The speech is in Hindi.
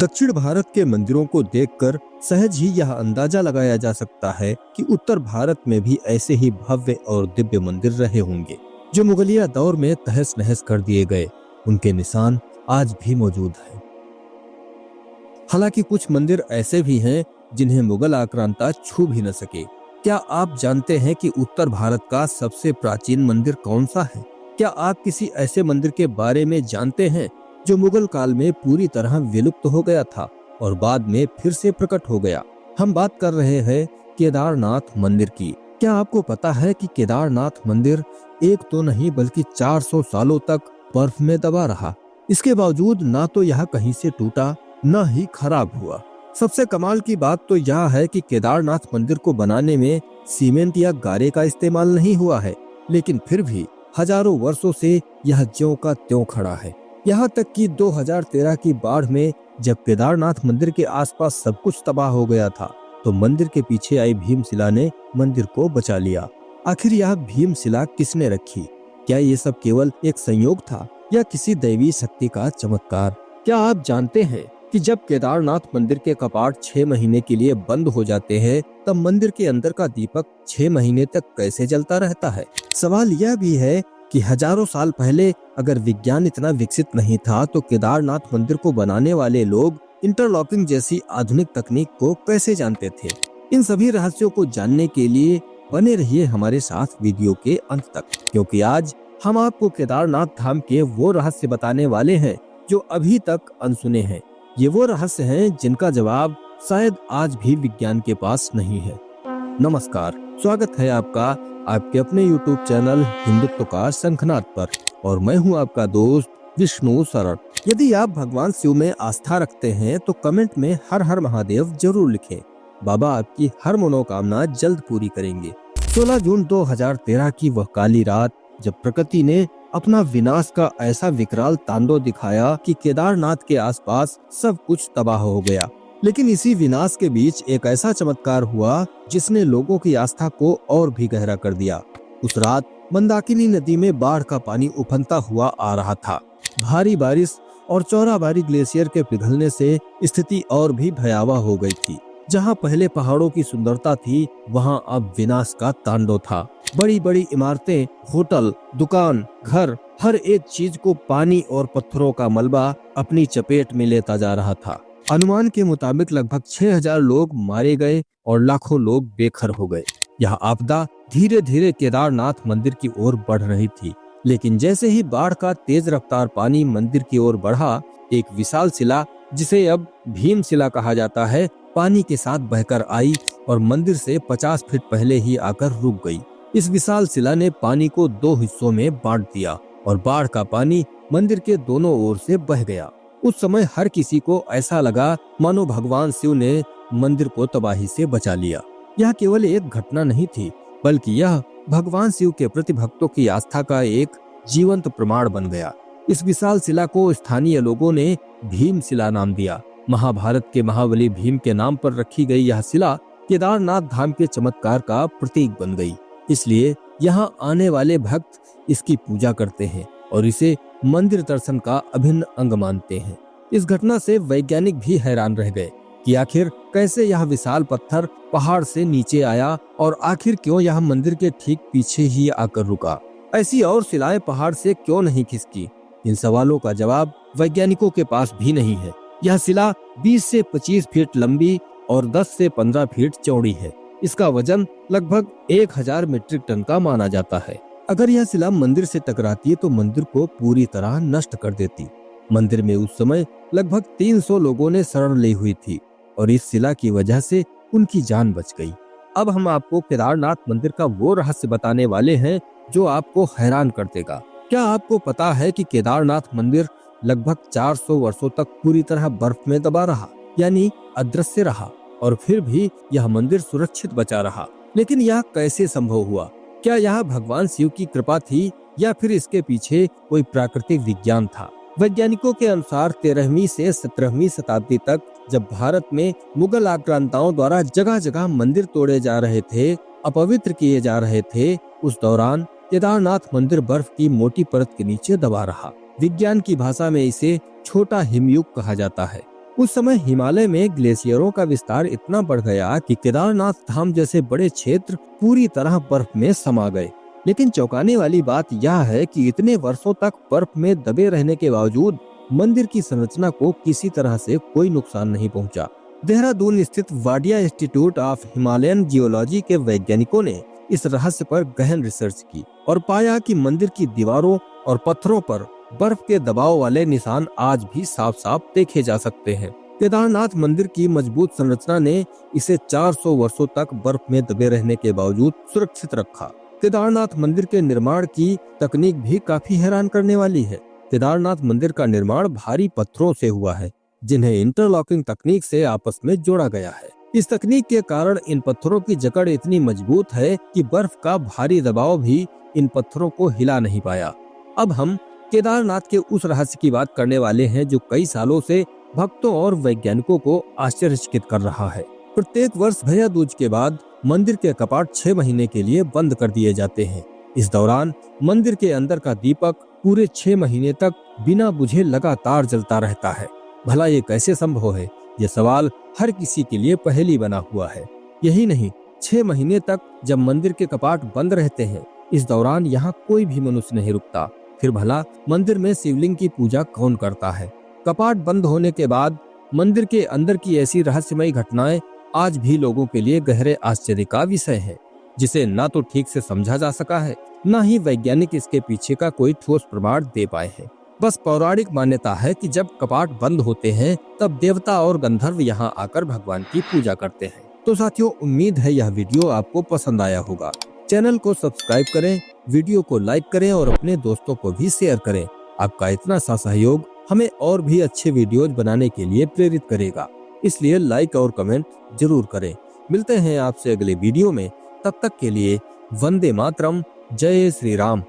दक्षिण भारत के मंदिरों को देखकर सहज ही यह अंदाजा लगाया जा सकता है कि उत्तर भारत में भी ऐसे ही भव्य और दिव्य मंदिर रहे होंगे जो मुगलिया दौर में तहस नहस कर दिए गए। उनके निशान आज भी मौजूद हैं। हालांकि कुछ मंदिर ऐसे भी हैं जिन्हें मुगल आक्रांता छू भी न सके। क्या आप जानते हैं कि उत्तर भारत का सबसे प्राचीन मंदिर कौन सा है? क्या आप किसी ऐसे मंदिर के बारे में जानते हैं जो मुगल काल में पूरी तरह विलुप्त हो गया था और बाद में फिर से प्रकट हो गया? हम बात कर रहे हैं केदारनाथ मंदिर की। क्या आपको पता है कि केदारनाथ मंदिर एक तो नहीं बल्कि 400 सालों तक बर्फ में दबा रहा। इसके बावजूद ना तो यह कहीं से टूटा न ही खराब हुआ। सबसे कमाल की बात तो यह है कि केदारनाथ मंदिर को बनाने में सीमेंट या गारे का इस्तेमाल नहीं हुआ है, लेकिन फिर भी हजारों वर्षों से यह ज्यों का त्यों खड़ा है। यहाँ तक कि 2013 की बाढ़ में जब केदारनाथ मंदिर के आसपास सब कुछ तबाह हो गया था, तो मंदिर के पीछे आई भीमशिला ने मंदिर को बचा लिया। आखिर यह भीमशिला किसने रखी? क्या ये सब केवल एक संयोग था या किसी दैवी शक्ति का चमत्कार? क्या आप जानते हैं कि जब केदारनाथ मंदिर के कपाट 6 महीने के लिए बंद हो जाते हैं, तब मंदिर के अंदर का दीपक 6 महीने तक कैसे जलता रहता है? सवाल यह भी है कि हजारों साल पहले अगर विज्ञान इतना विकसित नहीं था, तो केदारनाथ मंदिर को बनाने वाले लोग इंटरलॉकिंग जैसी आधुनिक तकनीक को कैसे जानते थे? इन सभी रहस्यों को जानने के लिए बने रहिए हमारे साथ वीडियो के अंत तक, क्योंकि आज हम आपको केदारनाथ धाम के वो रहस्य बताने वाले हैं जो अभी तक अनसुने हैं। ये वो रहस्य हैं जिनका जवाब शायद आज भी विज्ञान के पास नहीं है। नमस्कार, स्वागत है आपका आपके अपने YouTube चैनल हिंदुत्व का शंखनाद पर, और मैं हूं आपका दोस्त विष्णु शरण। यदि आप भगवान शिव में आस्था रखते हैं तो कमेंट में हर हर महादेव जरूर लिखें। बाबा आपकी हर मनोकामना जल्द पूरी करेंगे। 16 जून 2013 की वह काली रात जब प्रकृति ने अपना विनाश का ऐसा विकराल तांडव दिखाया कि केदारनाथ के आसपास सब कुछ तबाह हो गया। लेकिन इसी विनाश के बीच एक ऐसा चमत्कार हुआ जिसने लोगों की आस्था को और भी गहरा कर दिया। उस रात मंदाकिनी नदी में बाढ़ का पानी उफनता हुआ आ रहा था। भारी बारिश और चौराबाड़ी ग्लेशियर के पिघलने से स्थिति और भी भयावह हो गई थी। जहां पहले पहाड़ों की सुंदरता थी, वहां अब विनाश का तांडव था। बड़ी बड़ी इमारतें, होटल, दुकान, घर, हर एक चीज को पानी और पत्थरों का मलबा अपनी चपेट में लेता जा रहा था। अनुमान के मुताबिक लगभग 6000 लोग मारे गए और लाखों लोग बेघर हो गए। यह आपदा धीरे धीरे केदारनाथ मंदिर की ओर बढ़ रही थी, लेकिन जैसे ही बाढ़ का तेज रफ्तार पानी मंदिर की ओर बढ़ा, एक विशाल शिला, जिसे अब भीमशिला कहा जाता है, पानी के साथ बहकर आई और मंदिर से 50 फीट पहले ही आकर रुक गई। इस विशाल शिला ने पानी को 2 हिस्सों में बांट दिया और बाढ़ का पानी मंदिर के दोनों ओर से बह गया। उस समय हर किसी को ऐसा लगा मानो भगवान शिव ने मंदिर को तबाही से बचा लिया। यह केवल एक घटना नहीं थी, बल्कि यह भगवान शिव के प्रति भक्तों की आस्था का एक जीवंत प्रमाण बन गया। इस विशाल शिला को स्थानीय लोगों ने भीमशिला नाम दिया। महाभारत के महाबली भीम के नाम पर रखी गई यह शिला केदारनाथ धाम के चमत्कार का प्रतीक बन गई। इसलिए यहाँ आने वाले भक्त इसकी पूजा करते हैं और इसे मंदिर दर्शन का अभिन्न अंग मानते हैं। इस घटना से वैज्ञानिक भी हैरान रह गए कि आखिर कैसे यह विशाल पत्थर पहाड़ से नीचे आया और आखिर क्यों यह मंदिर के ठीक पीछे ही आकर रुका। ऐसी और शिलाएं पहाड़ से क्यों नहीं खिसकी? इन सवालों का जवाब वैज्ञानिकों के पास भी नहीं है। यह शिला 20 से 25 फीट लंबी और 10 से 15 फीट चौड़ी है। इसका वजन लगभग 1000 मीट्रिक टन का माना जाता है। अगर यह शिला मंदिर से टकराती तो मंदिर को पूरी तरह नष्ट कर देती। मंदिर में उस समय लगभग 300 लोगों ने शरण ली हुई थी और इस शिला की वजह से उनकी जान बच गई। अब हम आपको केदारनाथ मंदिर का वो रहस्य बताने वाले हैं जो आपको हैरान कर देगा। क्या आपको पता है कि केदारनाथ मंदिर लगभग 400 वर्षों तक पूरी तरह बर्फ में दबा रहा, यानी अदृश्य रहा, और फिर भी यह मंदिर सुरक्षित बचा रहा? लेकिन यह कैसे संभव हुआ? क्या यह भगवान शिव की कृपा थी या फिर इसके पीछे कोई प्राकृतिक विज्ञान था? वैज्ञानिकों के अनुसार 13वीं से 17वीं शताब्दी तक जब भारत में मुगल आक्रांताओं द्वारा जगह जगह मंदिर तोड़े जा रहे थे, अपवित्र किए जा रहे थे, उस दौरान केदारनाथ मंदिर बर्फ की मोटी परत के नीचे दबा रहा। विज्ञान की भाषा में इसे छोटा हिमयुग कहा जाता है। उस समय हिमालय में ग्लेशियरों का विस्तार इतना बढ़ गया कि केदारनाथ धाम जैसे बड़े क्षेत्र पूरी तरह बर्फ में समा गए। लेकिन चौंकाने वाली बात यह है कि इतने वर्षों तक बर्फ में दबे रहने के बावजूद मंदिर की संरचना को किसी तरह से कोई नुकसान नहीं पहुंचा। देहरादून स्थित Wadia institute of Himalayan geology के वैज्ञानिकों ने इस रहस्य पर गहन रिसर्च की और पाया कि मंदिर की दीवारों और पत्थरों पर बर्फ के दबाव वाले निशान आज भी साफ साफ देखे जा सकते हैं। केदारनाथ मंदिर की मजबूत संरचना ने इसे 400 वर्षों तक बर्फ में दबे रहने के बावजूद सुरक्षित रखा। केदारनाथ मंदिर के निर्माण की तकनीक भी काफी हैरान करने वाली है। केदारनाथ मंदिर का निर्माण भारी पत्थरों से हुआ है, जिन्हें इंटरलॉकिंग तकनीक से आपस में जोड़ा गया है। इस तकनीक के कारण इन पत्थरों की जकड़ इतनी मजबूत है कि बर्फ का भारी दबाव भी इन पत्थरों को हिला नहीं पाया। अब हम केदारनाथ के उस रहस्य की बात करने वाले हैं जो कई सालों से भक्तों और वैज्ञानिकों को आश्चर्यचकित कर रहा है। प्रत्येक वर्ष भैया दूज के बाद मंदिर के कपाट 6 महीने के लिए बंद कर दिए जाते हैं। इस दौरान मंदिर के अंदर का दीपक पूरे 6 महीने तक बिना बुझे लगातार जलता रहता है। भला ये कैसे संभव है? ये सवाल हर किसी के लिए पहेली बना हुआ है। यही नहीं, 6 महीने तक जब मंदिर के कपाट बंद रहते हैं, इस दौरान यहाँ कोई भी मनुष्य नहीं रुकता। फिर भला मंदिर में शिवलिंग की पूजा कौन करता है? कपाट बंद होने के बाद मंदिर के अंदर की ऐसी रहस्यमयी घटनाएं आज भी लोगों के लिए गहरे आश्चर्य का विषय है, जिसे ना तो ठीक से समझा जा सका है, ना ही वैज्ञानिक इसके पीछे का कोई ठोस प्रमाण दे पाए हैं। बस पौराणिक मान्यता है कि जब कपाट बंद होते हैं तब देवता और गंधर्व यहाँ आकर भगवान की पूजा करते हैं। तो साथियों, उम्मीद है यह वीडियो आपको पसंद आया होगा। चैनल को सब्सक्राइब करें, वीडियो को लाइक करें और अपने दोस्तों को भी शेयर करें। आपका इतना सा सहयोग हमें और भी अच्छे वीडियोज बनाने के लिए प्रेरित करेगा, इसलिए लाइक और कमेंट जरूर करें। मिलते हैं आपसे अगले वीडियो में, तब तक के लिए वंदे मातरम, जय श्री राम।